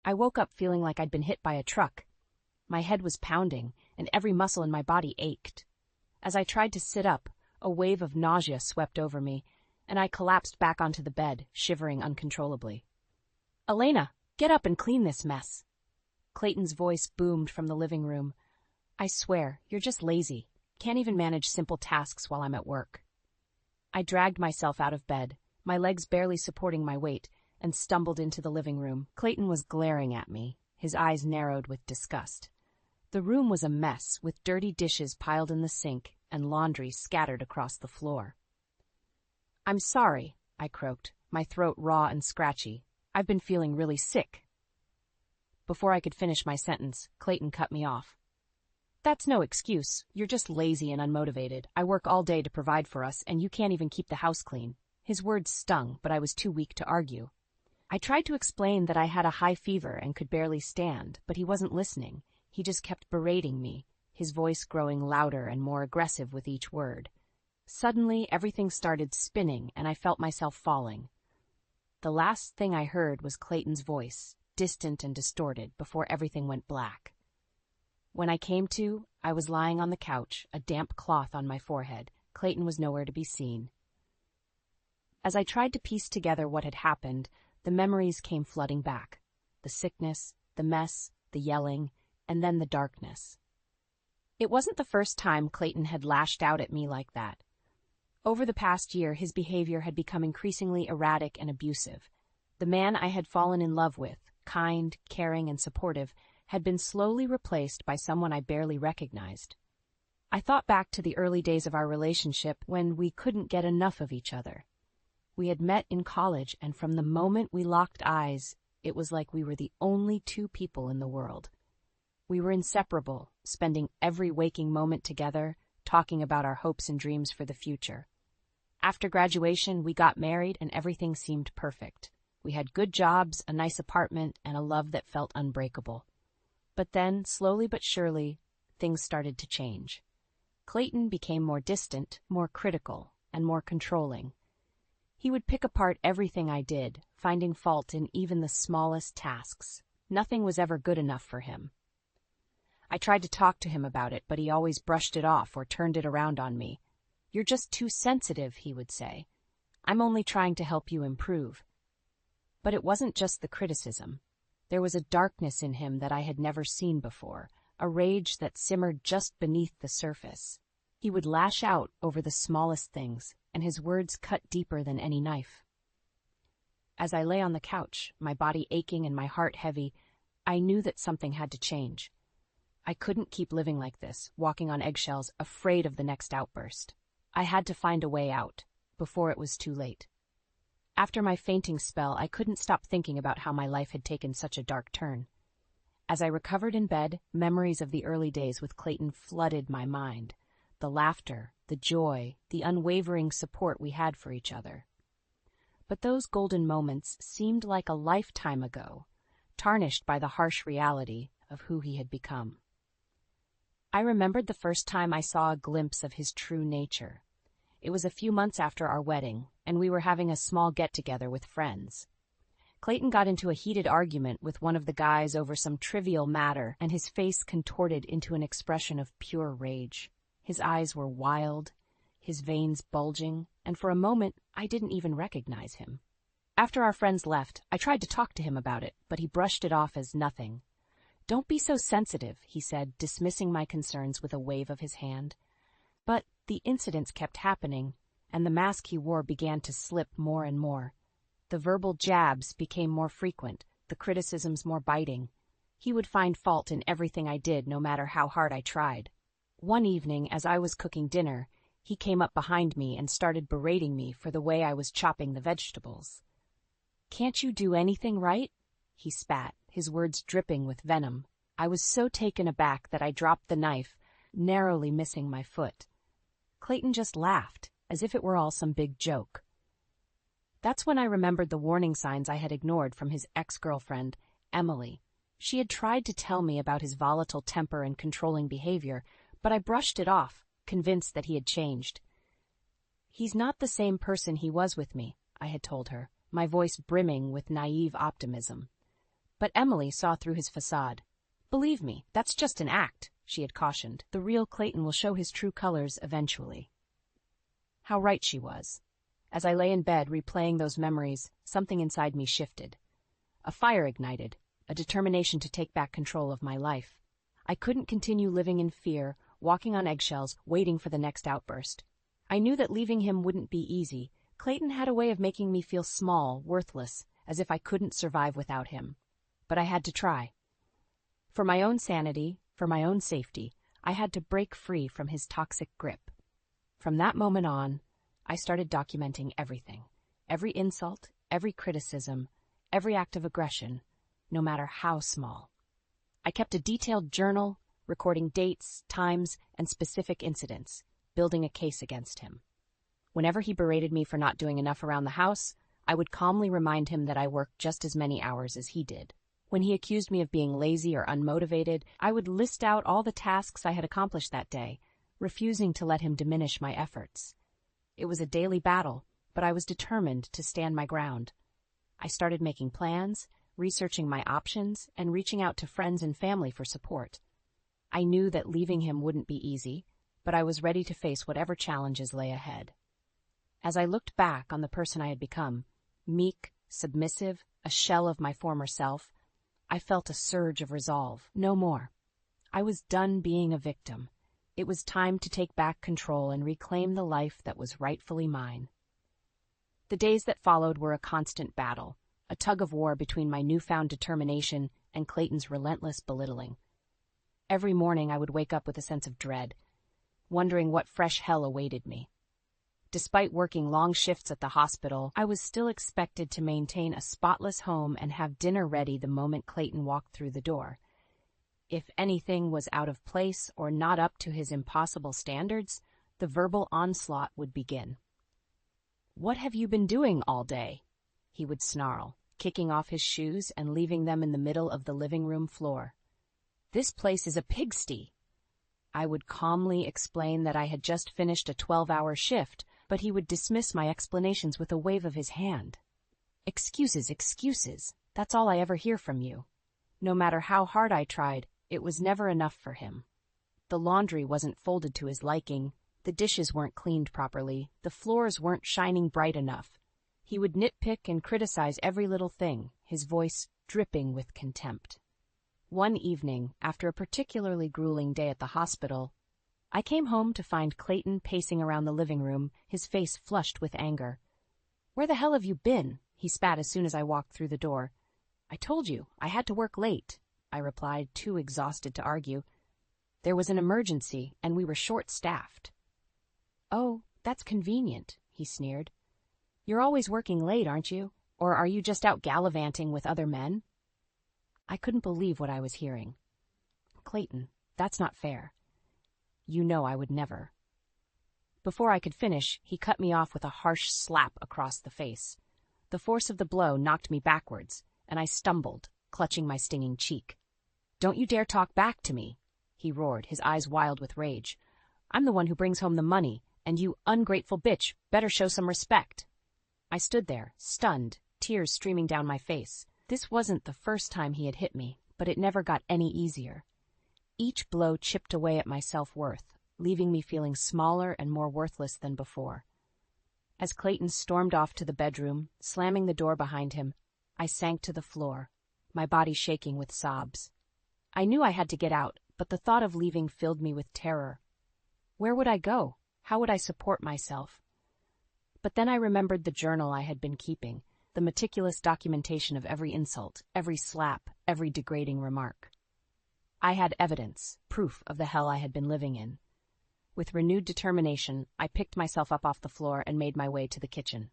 I woke up feeling like I'd been hit by a truck. My head was pounding, and every muscle in my body ached. As I tried to sit up, a wave of nausea swept over me, and I collapsed back onto the bed, shivering uncontrollably. "Elena, get up and clean this mess." Clayton's voice boomed from the living room. "I swear, you're just lazy. Can't even manage simple tasks while I'm at work." I dragged myself out of bed, my legs barely supporting my weight, and stumbled into the living room. Clayton was glaring at me, his eyes narrowed with disgust. The room was a mess, with dirty dishes piled in the sink and laundry scattered across the floor. "I'm sorry," I croaked, my throat raw and scratchy. "I've been feeling really sick." Before I could finish my sentence, Clayton cut me off. "That's no excuse. You're just lazy and unmotivated. I work all day to provide for us, and you can't even keep the house clean." His words stung, but I was too weak to argue. I tried to explain that I had a high fever and could barely stand, but he wasn't listening. He just kept berating me, his voice growing louder and more aggressive with each word. Suddenly, everything started spinning, and I felt myself falling. The last thing I heard was Clayton's voice, distant and distorted, before everything went black. When I came to, I was lying on the couch, a damp cloth on my forehead. Clayton was nowhere to be seen. As I tried to piece together what had happened, the memories came flooding back. The sickness, the mess, the yelling, and then the darkness. It wasn't the first time Clayton had lashed out at me like that. Over the past year, his behavior had become increasingly erratic and abusive. The man I had fallen in love with, kind, caring, and supportive, had been slowly replaced by someone I barely recognized. I thought back to the early days of our relationship when we couldn't get enough of each other. We had met in college, and from the moment we locked eyes, it was like we were the only two people in the world. We were inseparable, spending every waking moment together, talking about our hopes and dreams for the future. After graduation, we got married, and everything seemed perfect. We had good jobs, a nice apartment, and a love that felt unbreakable. But then, slowly but surely, things started to change. Clayton became more distant, more critical, and more controlling. He would pick apart everything I did, finding fault in even the smallest tasks. Nothing was ever good enough for him. I tried to talk to him about it, but he always brushed it off or turned it around on me. "You're just too sensitive," he would say. "I'm only trying to help you improve." But it wasn't just the criticism. There was a darkness in him that I had never seen before, a rage that simmered just beneath the surface. He would lash out over the smallest things, and his words cut deeper than any knife. As I lay on the couch, my body aching and my heart heavy, I knew that something had to change. I couldn't keep living like this, walking on eggshells, afraid of the next outburst. I had to find a way out, before it was too late. After my fainting spell, I couldn't stop thinking about how my life had taken such a dark turn. As I recovered in bed, memories of the early days with Clayton flooded my mind. The laughter, the joy, the unwavering support we had for each other. But those golden moments seemed like a lifetime ago, tarnished by the harsh reality of who he had become. I remembered the first time I saw a glimpse of his true nature. It was a few months after our wedding, and we were having a small get-together with friends. Clayton got into a heated argument with one of the guys over some trivial matter, and his face contorted into an expression of pure rage. His eyes were wild, his veins bulging, and for a moment I didn't even recognize him. After our friends left, I tried to talk to him about it, but he brushed it off as nothing. "Don't be so sensitive," he said, dismissing my concerns with a wave of his hand. But the incidents kept happening, and the mask he wore began to slip more and more. The verbal jabs became more frequent, the criticisms more biting. He would find fault in everything I did, no matter how hard I tried. One evening, as I was cooking dinner, he came up behind me and started berating me for the way I was chopping the vegetables. "Can't you do anything right?" he spat, his words dripping with venom. I was so taken aback that I dropped the knife, narrowly missing my foot. Clayton just laughed, as if it were all some big joke. That's when I remembered the warning signs I had ignored from his ex-girlfriend, Emily. She had tried to tell me about his volatile temper and controlling behavior, but I brushed it off, convinced that he had changed. "He's not the same person he was with me," I had told her, my voice brimming with naive optimism. But Emily saw through his facade. "Believe me, that's just an act," she had cautioned. "The real Clayton will show his true colors eventually." How right she was. As I lay in bed replaying those memories, something inside me shifted. A fire ignited, a determination to take back control of my life. I couldn't continue living in fear, walking on eggshells, waiting for the next outburst. I knew that leaving him wouldn't be easy. Clayton had a way of making me feel small, worthless, as if I couldn't survive without him. But I had to try. For my own sanity, for my own safety, I had to break free from his toxic grip. From that moment on, I started documenting everything. Every insult, every criticism, every act of aggression, no matter how small. I kept a detailed journal, recording dates, times, and specific incidents, building a case against him. Whenever he berated me for not doing enough around the house, I would calmly remind him that I worked just as many hours as he did. When he accused me of being lazy or unmotivated, I would list out all the tasks I had accomplished that day, refusing to let him diminish my efforts. It was a daily battle, but I was determined to stand my ground. I started making plans, researching my options, and reaching out to friends and family for support. I knew that leaving him wouldn't be easy, but I was ready to face whatever challenges lay ahead. As I looked back on the person I had become, meek, submissive, a shell of my former self, I felt a surge of resolve. No more. I was done being a victim. It was time to take back control and reclaim the life that was rightfully mine. The days that followed were a constant battle, a tug-of-war between my newfound determination and Clayton's relentless belittling. Every morning I would wake up with a sense of dread, wondering what fresh hell awaited me. Despite working long shifts at the hospital, I was still expected to maintain a spotless home and have dinner ready the moment Clayton walked through the door. If anything was out of place or not up to his impossible standards, the verbal onslaught would begin. "What have you been doing all day?" he would snarl, kicking off his shoes and leaving them in the middle of the living room floor. "This place is a pigsty." I would calmly explain that I had just finished a 12-hour shift, but he would dismiss my explanations with a wave of his hand. "Excuses, excuses. That's all I ever hear from you." No matter how hard I tried, it was never enough for him. The laundry wasn't folded to his liking, the dishes weren't cleaned properly, the floors weren't shining bright enough. He would nitpick and criticize every little thing, his voice dripping with contempt. One evening, after a particularly grueling day at the hospital, I came home to find Clayton pacing around the living room, his face flushed with anger. "Where the hell have you been?" he spat as soon as I walked through the door. "I told you, I had to work late," I replied, too exhausted to argue. "There was an emergency, and we were short-staffed." "Oh, that's convenient," he sneered. "You're always working late, aren't you? Or are you just out gallivanting with other men?" I couldn't believe what I was hearing. "Clayton, that's not fair. You know I would never." Before I could finish, he cut me off with a harsh slap across the face. The force of the blow knocked me backwards, and I stumbled, clutching my stinging cheek. "Don't you dare talk back to me," he roared, his eyes wild with rage. "I'm the one who brings home the money, and you ungrateful bitch better show some respect." I stood there, stunned, tears streaming down my face. This wasn't the first time he had hit me, but it never got any easier. Each blow chipped away at my self-worth, leaving me feeling smaller and more worthless than before. As Clayton stormed off to the bedroom, slamming the door behind him, I sank to the floor, my body shaking with sobs. I knew I had to get out, but the thought of leaving filled me with terror. Where would I go? How would I support myself? But then I remembered the journal I had been keeping, the meticulous documentation of every insult, every slap, every degrading remark. I had evidence, proof of the hell I had been living in. With renewed determination, I picked myself up off the floor and made my way to the kitchen.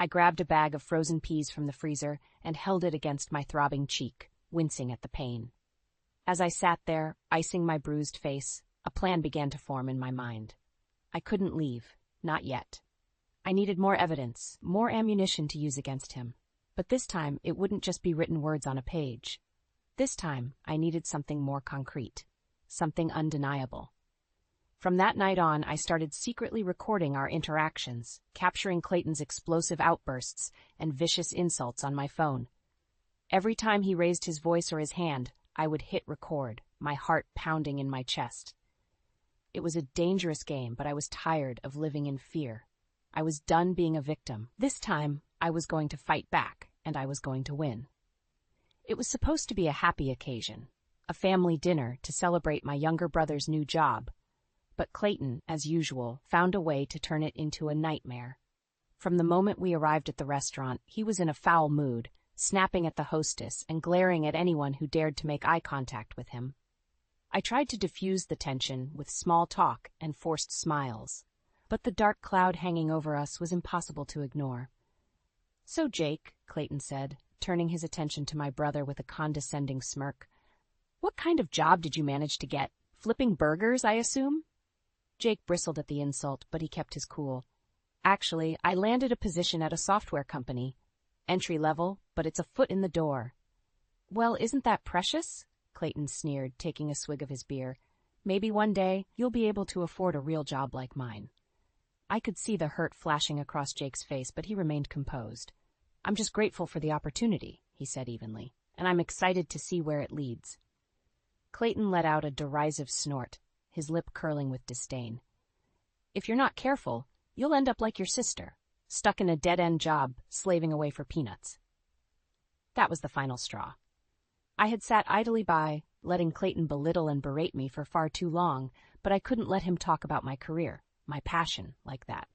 I grabbed a bag of frozen peas from the freezer and held it against my throbbing cheek, wincing at the pain. As I sat there, icing my bruised face, a plan began to form in my mind. I couldn't leave, not yet. I needed more evidence, more ammunition to use against him. But this time, it wouldn't just be written words on a page. This time, I needed something more concrete, something undeniable. From that night on, I started secretly recording our interactions, capturing Clayton's explosive outbursts and vicious insults on my phone. Every time he raised his voice or his hand, I would hit record, my heart pounding in my chest. It was a dangerous game, but I was tired of living in fear. I was done being a victim. This time, I was going to fight back, and I was going to win. It was supposed to be a happy occasion, a family dinner to celebrate my younger brother's new job. But Clayton, as usual, found a way to turn it into a nightmare. From the moment we arrived at the restaurant, he was in a foul mood, snapping at the hostess and glaring at anyone who dared to make eye contact with him. I tried to diffuse the tension with small talk and forced smiles, but the dark cloud hanging over us was impossible to ignore. "So, Jake," Clayton said, turning his attention to my brother with a condescending smirk, "what kind of job did you manage to get? Flipping burgers, I assume?" Jake bristled at the insult, but he kept his cool. "Actually, I landed a position at a software company. Entry level, but it's a foot in the door." "Well, isn't that precious?" Clayton sneered, taking a swig of his beer. "Maybe one day you'll be able to afford a real job like mine." I could see the hurt flashing across Jake's face, but he remained composed. "I'm just grateful for the opportunity," he said evenly, "and I'm excited to see where it leads." Clayton let out a derisive snort, his lip curling with disdain. "If you're not careful, you'll end up like your sister, stuck in a dead-end job, slaving away for peanuts." That was the final straw. I had sat idly by, letting Clayton belittle and berate me for far too long, but I couldn't let him talk about my career, my passion, like that.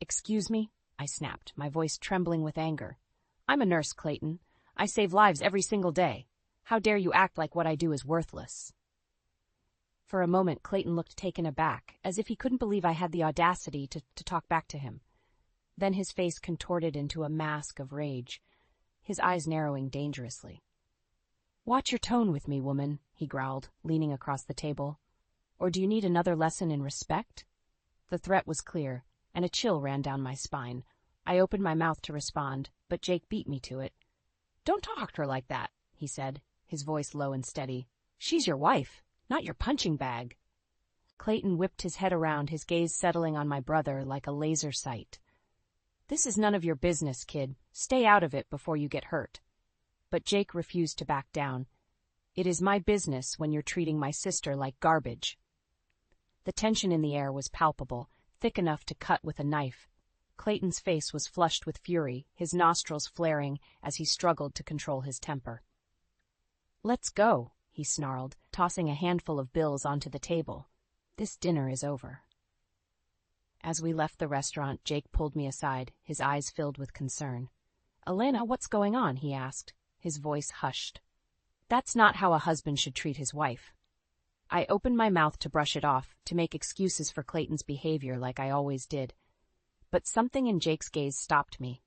"Excuse me?" I snapped, my voice trembling with anger. "I'm a nurse, Clayton. I save lives every single day. How dare you act like what I do is worthless?" For a moment, Clayton looked taken aback, as if he couldn't believe I had the audacity to talk back to him. Then his face contorted into a mask of rage, his eyes narrowing dangerously. "Watch your tone with me, woman," he growled, leaning across the table. "Or do you need another lesson in respect?" The threat was clear, and a chill ran down my spine. I opened my mouth to respond, but Jake beat me to it. "Don't talk to her like that," he said, his voice low and steady. "She's your wife, not your punching bag." Clayton whipped his head around, his gaze settling on my brother like a laser sight. "This is none of your business, kid. Stay out of it before you get hurt." But Jake refused to back down. "It is my business when you're treating my sister like garbage." The tension in the air was palpable, thick enough to cut with a knife. Clayton's face was flushed with fury, his nostrils flaring as he struggled to control his temper. "Let's go," he snarled, tossing a handful of bills onto the table. "This dinner is over." As we left the restaurant, Jake pulled me aside, his eyes filled with concern. "Elena, what's going on?" he asked, his voice hushed. "That's not how a husband should treat his wife." I opened my mouth to brush it off, to make excuses for Clayton's behavior like I always did. But something in Jake's gaze stopped me.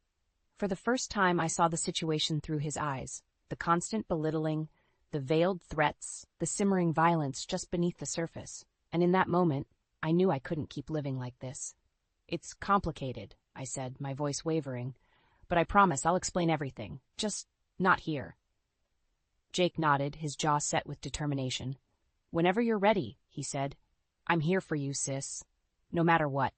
For the first time, I saw the situation through his eyes, the constant belittling, the veiled threats, the simmering violence just beneath the surface. And in that moment, I knew I couldn't keep living like this. "It's complicated," I said, my voice wavering. "But I promise I'll explain everything. Just not here." Jake nodded, his jaw set with determination. "Whenever you're ready," he said. "I'm here for you, sis. No matter what."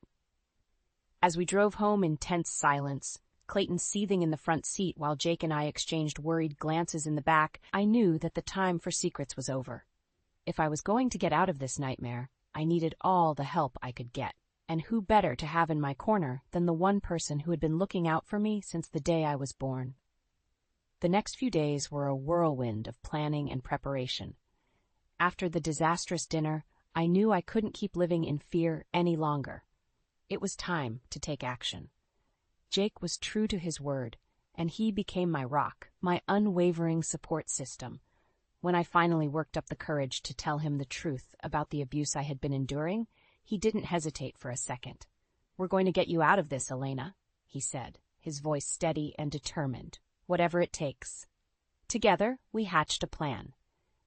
As we drove home in tense silence, Clayton seething in the front seat while Jake and I exchanged worried glances in the back, I knew that the time for secrets was over. If I was going to get out of this nightmare, I needed all the help I could get. And who better to have in my corner than the one person who had been looking out for me since the day I was born? The next few days were a whirlwind of planning and preparation. After the disastrous dinner, I knew I couldn't keep living in fear any longer. It was time to take action. Jake was true to his word, and he became my rock, my unwavering support system. When I finally worked up the courage to tell him the truth about the abuse I had been enduring, he didn't hesitate for a second. "We're going to get you out of this, Elena," he said, his voice steady and determined, "whatever it takes." Together, we hatched a plan.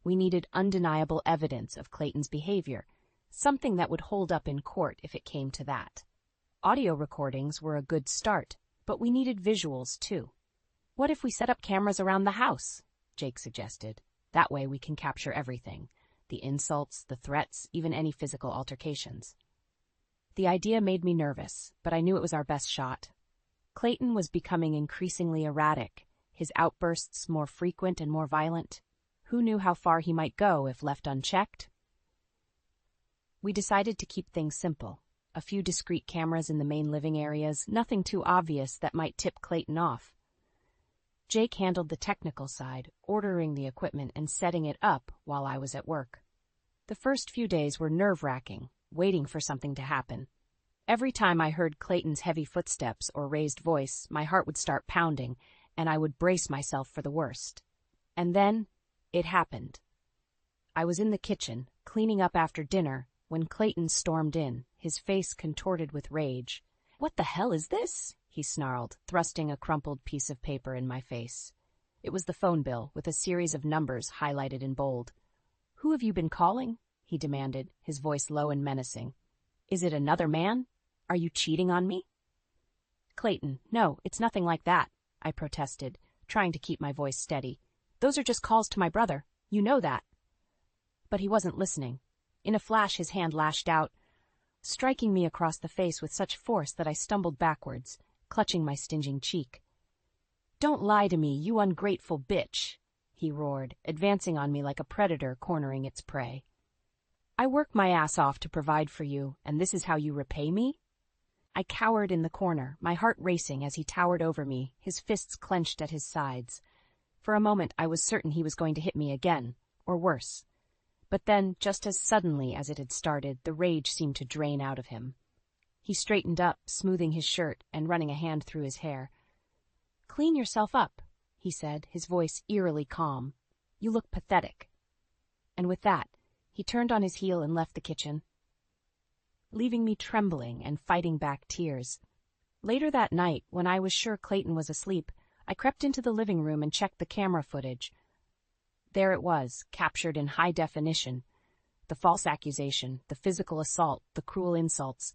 We needed undeniable evidence of Clayton's behavior, something that would hold up in court if it came to that. Audio recordings were a good start, but we needed visuals too. "What if we set up cameras around the house?" Jake suggested. "That way we can capture everything. The insults, the threats, even any physical altercations." The idea made me nervous, but I knew it was our best shot. Clayton was becoming increasingly erratic, his outbursts more frequent and more violent. Who knew how far he might go if left unchecked? We decided to keep things simple. A few discreet cameras in the main living areas, nothing too obvious that might tip Clayton off. Jake handled the technical side, ordering the equipment and setting it up while I was at work. The first few days were nerve-wracking, waiting for something to happen. Every time I heard Clayton's heavy footsteps or raised voice, my heart would start pounding, and I would brace myself for the worst. And then, it happened. I was in the kitchen, cleaning up after dinner, when Clayton stormed in, his face contorted with rage. "What the hell is this?" he snarled, thrusting a crumpled piece of paper in my face. It was the phone bill, with a series of numbers highlighted in bold. "Who have you been calling?" he demanded, his voice low and menacing. "Is it another man? Are you cheating on me?" "Clayton, no, it's nothing like that," I protested, trying to keep my voice steady. "Those are just calls to my brother. You know that." But he wasn't listening. In a flash, his hand lashed out, striking me across the face with such force that I stumbled backwards, clutching my stinging cheek. "Don't lie to me, you ungrateful bitch," he roared, advancing on me like a predator cornering its prey. "I work my ass off to provide for you, and this is how you repay me?" I cowered in the corner, my heart racing as he towered over me, his fists clenched at his sides. For a moment I was certain he was going to hit me again, or worse. But then, just as suddenly as it had started, the rage seemed to drain out of him. He straightened up, smoothing his shirt and running a hand through his hair. "Clean yourself up," he said, his voice eerily calm. "You look pathetic." And with that, he turned on his heel and left the kitchen, leaving me trembling and fighting back tears. Later that night, when I was sure Clayton was asleep, I crept into the living room and checked the camera footage. There it was, captured in high definition. The false accusation, the physical assault, the cruel insults.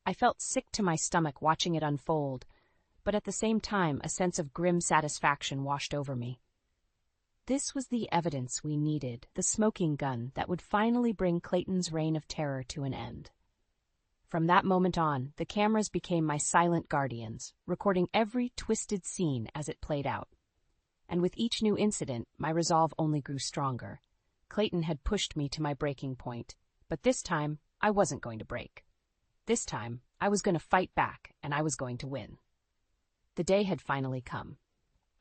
I felt sick to my stomach watching it unfold, but at the same time a sense of grim satisfaction washed over me. This was the evidence we needed, the smoking gun that would finally bring Clayton's reign of terror to an end. From that moment on, the cameras became my silent guardians, recording every twisted scene as it played out. And with each new incident, my resolve only grew stronger. Clayton had pushed me to my breaking point, but this time, I wasn't going to break. This time, I was going to fight back, and I was going to win. The day had finally come.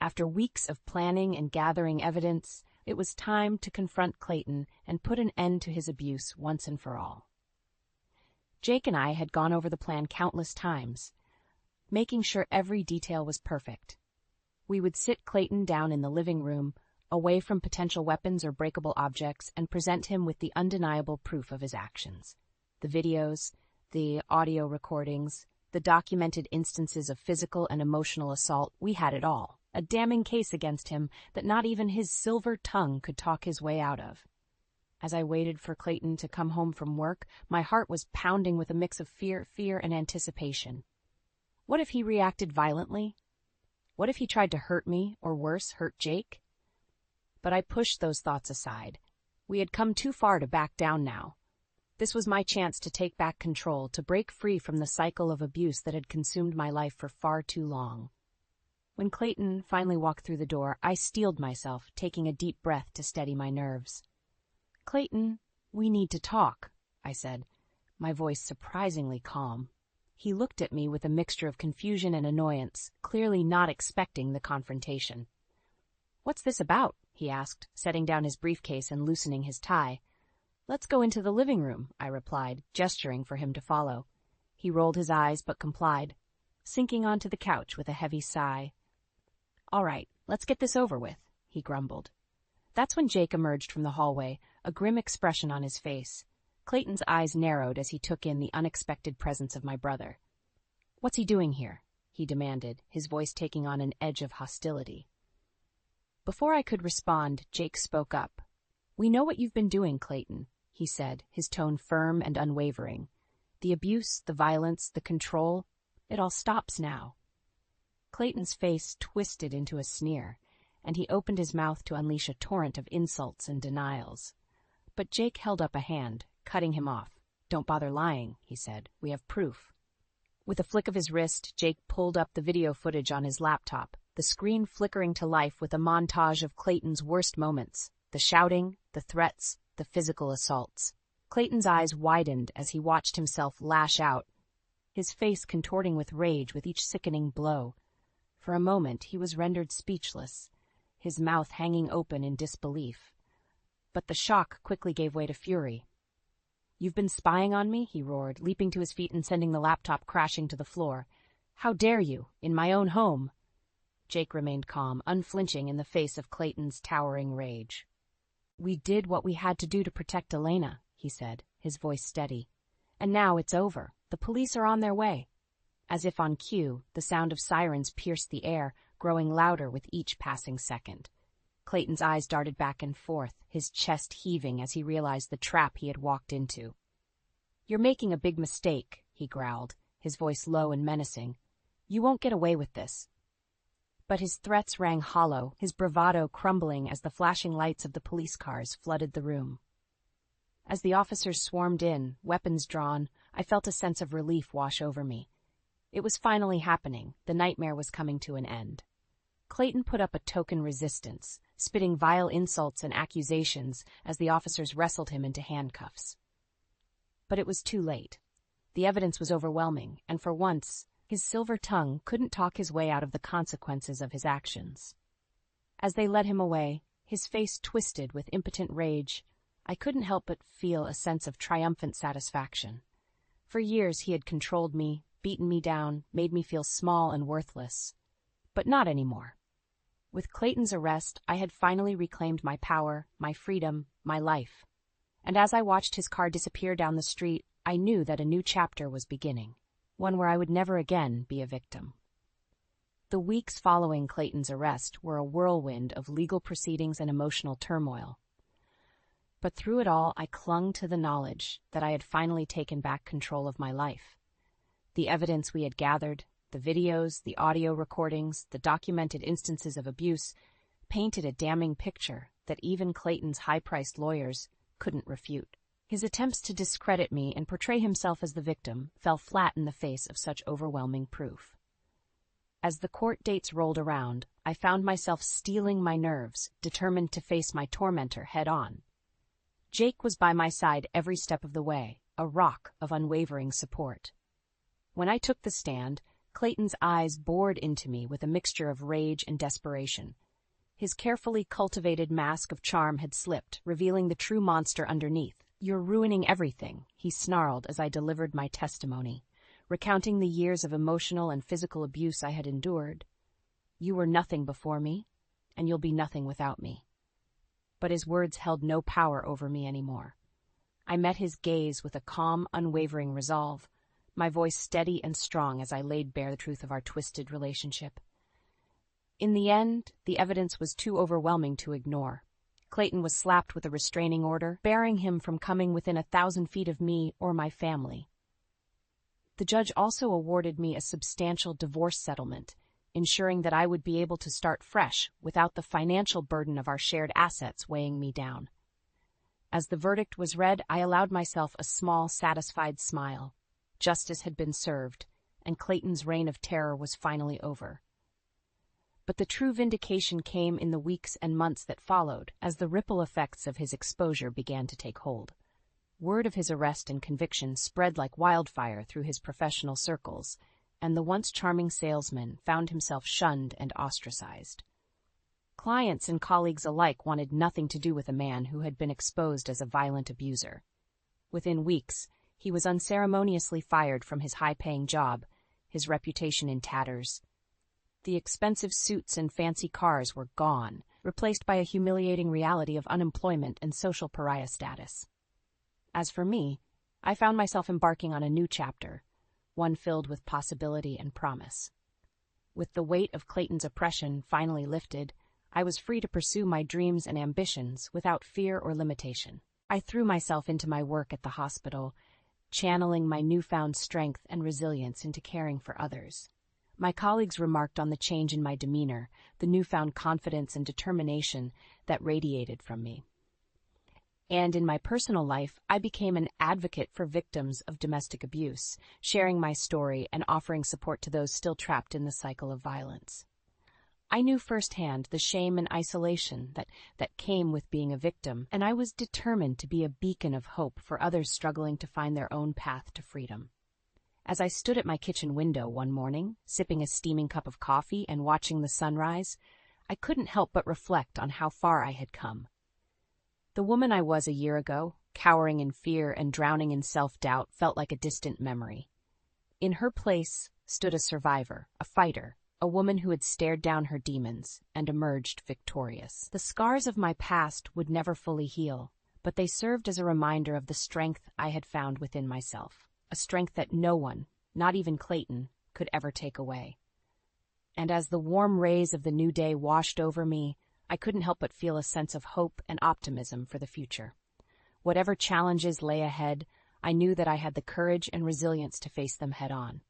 After weeks of planning and gathering evidence, it was time to confront Clayton and put an end to his abuse once and for all. Jake and I had gone over the plan countless times, making sure every detail was perfect. We would sit Clayton down in the living room, away from potential weapons or breakable objects, and present him with the undeniable proof of his actions. The videos, the audio recordings, the documented instances of physical and emotional assault, we had it all. A damning case against him that not even his silver tongue could talk his way out of. As I waited for Clayton to come home from work, my heart was pounding with a mix of fear, and anticipation. What if he reacted violently? What if he tried to hurt me, or worse, hurt Jake? But I pushed those thoughts aside. We had come too far to back down now. This was my chance to take back control, to break free from the cycle of abuse that had consumed my life for far too long. When Clayton finally walked through the door, I steeled myself, taking a deep breath to steady my nerves. "Clayton, we need to talk," I said, my voice surprisingly calm. He looked at me with a mixture of confusion and annoyance, clearly not expecting the confrontation. "What's this about?" he asked, setting down his briefcase and loosening his tie. "Let's go into the living room," I replied, gesturing for him to follow. He rolled his eyes but complied, sinking onto the couch with a heavy sigh. "All right, let's get this over with," he grumbled. That's when Jake emerged from the hallway, a grim expression on his face. Clayton's eyes narrowed as he took in the unexpected presence of my brother. "What's he doing here?" he demanded, his voice taking on an edge of hostility. Before I could respond, Jake spoke up. "We know what you've been doing, Clayton," he said, his tone firm and unwavering. "The abuse, the violence, the control, it all stops now." Clayton's face twisted into a sneer, and he opened his mouth to unleash a torrent of insults and denials. But Jake held up a hand, cutting him off. "Don't bother lying," he said. "We have proof." With a flick of his wrist, Jake pulled up the video footage on his laptop, the screen flickering to life with a montage of Clayton's worst moments, the shouting, the threats, the physical assaults. Clayton's eyes widened as he watched himself lash out, his face contorting with rage with each sickening blow. For a moment he was rendered speechless, his mouth hanging open in disbelief. But the shock quickly gave way to fury. "You've been spying on me?" he roared, leaping to his feet and sending the laptop crashing to the floor. "How dare you, in my own home?" Jake remained calm, unflinching in the face of Clayton's towering rage. "We did what we had to do to protect Elena," he said, his voice steady. "And now it's over. The police are on their way." As if on cue, the sound of sirens pierced the air, growing louder with each passing second. Clayton's eyes darted back and forth, his chest heaving as he realized the trap he had walked into. "You're making a big mistake," he growled, his voice low and menacing. "You won't get away with this." But his threats rang hollow, his bravado crumbling as the flashing lights of the police cars flooded the room. As the officers swarmed in, weapons drawn, I felt a sense of relief wash over me. It was finally happening. The nightmare was coming to an end. Clayton put up a token resistance, spitting vile insults and accusations as the officers wrestled him into handcuffs. But it was too late. The evidence was overwhelming, and for once, his silver tongue couldn't talk his way out of the consequences of his actions. As they led him away, his face twisted with impotent rage, I couldn't help but feel a sense of triumphant satisfaction. For years he had controlled me, beaten me down, made me feel small and worthless. But not anymore. With Clayton's arrest, I had finally reclaimed my power, my freedom, my life. And as I watched his car disappear down the street, I knew that a new chapter was beginning, one where I would never again be a victim. The weeks following Clayton's arrest were a whirlwind of legal proceedings and emotional turmoil. But through it all, I clung to the knowledge that I had finally taken back control of my life. The evidence we had gathered, the videos, the audio recordings, the documented instances of abuse, painted a damning picture that even Clayton's high-priced lawyers couldn't refute. His attempts to discredit me and portray himself as the victim fell flat in the face of such overwhelming proof. As the court dates rolled around, I found myself steeling my nerves, determined to face my tormentor head-on. Jake was by my side every step of the way, a rock of unwavering support. When I took the stand, Clayton's eyes bored into me with a mixture of rage and desperation. His carefully cultivated mask of charm had slipped, revealing the true monster underneath. "You're ruining everything," he snarled as I delivered my testimony, recounting the years of emotional and physical abuse I had endured. "You were nothing before me, and you'll be nothing without me." But his words held no power over me anymore. I met his gaze with a calm, unwavering resolve, my voice steady and strong as I laid bare the truth of our twisted relationship. In the end, the evidence was too overwhelming to ignore. Clayton was slapped with a restraining order, barring him from coming within 1,000 feet of me or my family. The judge also awarded me a substantial divorce settlement, ensuring that I would be able to start fresh without the financial burden of our shared assets weighing me down. As the verdict was read, I allowed myself a small, satisfied smile. Justice had been served, and Clayton's reign of terror was finally over. But the true vindication came in the weeks and months that followed, as the ripple effects of his exposure began to take hold. Word of his arrest and conviction spread like wildfire through his professional circles, and the once charming salesman found himself shunned and ostracized. Clients and colleagues alike wanted nothing to do with a man who had been exposed as a violent abuser. Within weeks, he was unceremoniously fired from his high-paying job, his reputation in tatters. The expensive suits and fancy cars were gone, replaced by a humiliating reality of unemployment and social pariah status. As for me, I found myself embarking on a new chapter, one filled with possibility and promise. With the weight of Clayton's oppression finally lifted, I was free to pursue my dreams and ambitions without fear or limitation. I threw myself into my work at the hospital, channeling my newfound strength and resilience into caring for others. My colleagues remarked on the change in my demeanor, the newfound confidence and determination that radiated from me. And in my personal life, I became an advocate for victims of domestic abuse, sharing my story and offering support to those still trapped in the cycle of violence. I knew firsthand the shame and isolation that came with being a victim, and I was determined to be a beacon of hope for others struggling to find their own path to freedom. As I stood at my kitchen window one morning, sipping a steaming cup of coffee and watching the sunrise, I couldn't help but reflect on how far I had come. The woman I was a year ago, cowering in fear and drowning in self-doubt, felt like a distant memory. In her place stood a survivor, a fighter, a woman who had stared down her demons and emerged victorious. The scars of my past would never fully heal, but they served as a reminder of the strength I had found within myself, a strength that no one, not even Clayton, could ever take away. And as the warm rays of the new day washed over me, I couldn't help but feel a sense of hope and optimism for the future. Whatever challenges lay ahead, I knew that I had the courage and resilience to face them head-on.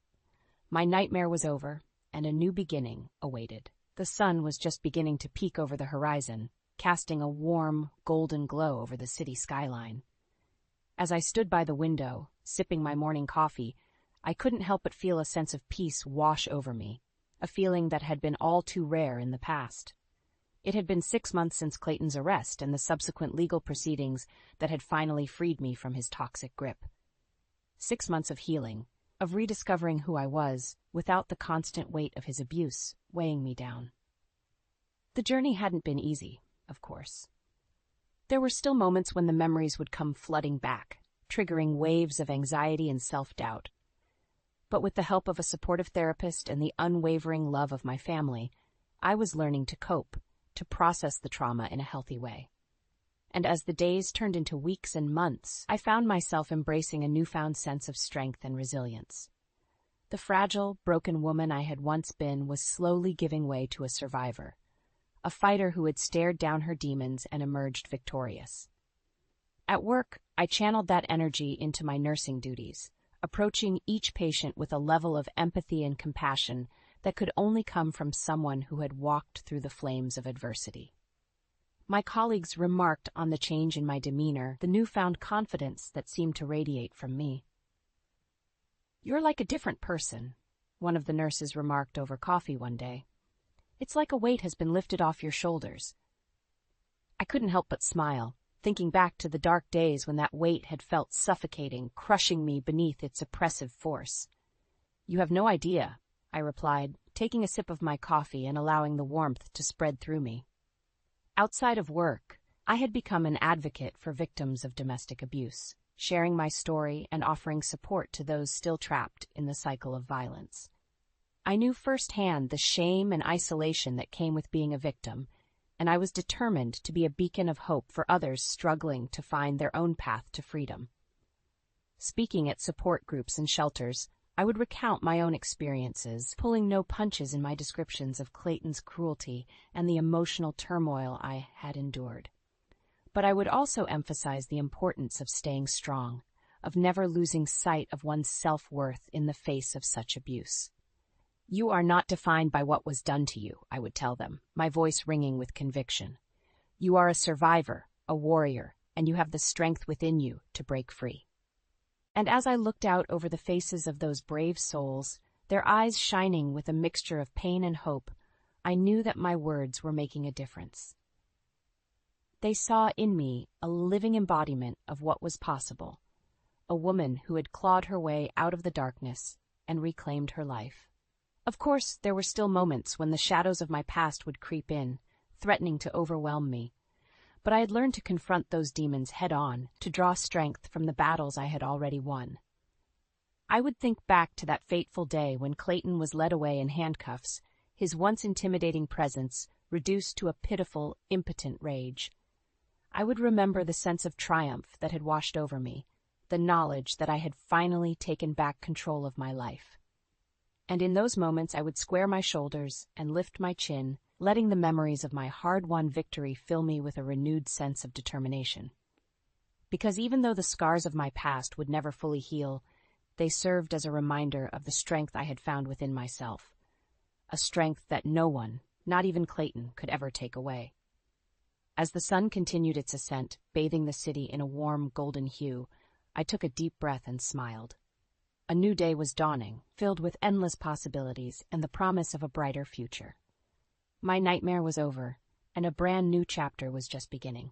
My nightmare was over, and a new beginning awaited. The sun was just beginning to peek over the horizon, casting a warm, golden glow over the city skyline. As I stood by the window, sipping my morning coffee, I couldn't help but feel a sense of peace wash over me, a feeling that had been all too rare in the past. It had been 6 months since Clayton's arrest and the subsequent legal proceedings that had finally freed me from his toxic grip. 6 months of healing, of rediscovering who I was, without the constant weight of his abuse weighing me down. The journey hadn't been easy, of course. There were still moments when the memories would come flooding back, triggering waves of anxiety and self-doubt. But with the help of a supportive therapist and the unwavering love of my family, I was learning to cope, to process the trauma in a healthy way. And as the days turned into weeks and months, I found myself embracing a newfound sense of strength and resilience. The fragile, broken woman I had once been was slowly giving way to a survivor, a fighter who had stared down her demons and emerged victorious. At work, I channeled that energy into my nursing duties, approaching each patient with a level of empathy and compassion that could only come from someone who had walked through the flames of adversity. My colleagues remarked on the change in my demeanor, the newfound confidence that seemed to radiate from me. "You're like a different person," one of the nurses remarked over coffee one day. "It's like a weight has been lifted off your shoulders." I couldn't help but smile, thinking back to the dark days when that weight had felt suffocating, crushing me beneath its oppressive force. "You have no idea," I replied, taking a sip of my coffee and allowing the warmth to spread through me. Outside of work, I had become an advocate for victims of domestic abuse, sharing my story and offering support to those still trapped in the cycle of violence. I knew firsthand the shame and isolation that came with being a victim, and I was determined to be a beacon of hope for others struggling to find their own path to freedom. Speaking at support groups and shelters, I would recount my own experiences, pulling no punches in my descriptions of Clayton's cruelty and the emotional turmoil I had endured. But I would also emphasize the importance of staying strong, of never losing sight of one's self-worth in the face of such abuse. "You are not defined by what was done to you," I would tell them, my voice ringing with conviction. "You are a survivor, a warrior, and you have the strength within you to break free." And as I looked out over the faces of those brave souls, their eyes shining with a mixture of pain and hope, I knew that my words were making a difference. They saw in me a living embodiment of what was possible, a woman who had clawed her way out of the darkness and reclaimed her life. Of course, there were still moments when the shadows of my past would creep in, threatening to overwhelm me. But I had learned to confront those demons head-on, to draw strength from the battles I had already won. I would think back to that fateful day when Clayton was led away in handcuffs, his once intimidating presence reduced to a pitiful, impotent rage. I would remember the sense of triumph that had washed over me, the knowledge that I had finally taken back control of my life. And in those moments I would square my shoulders and lift my chin, letting the memories of my hard-won victory fill me with a renewed sense of determination. Because even though the scars of my past would never fully heal, they served as a reminder of the strength I had found within myself, a strength that no one, not even Clayton, could ever take away. As the sun continued its ascent, bathing the city in a warm, golden hue, I took a deep breath and smiled. A new day was dawning, filled with endless possibilities and the promise of a brighter future. My nightmare was over, and a brand new chapter was just beginning.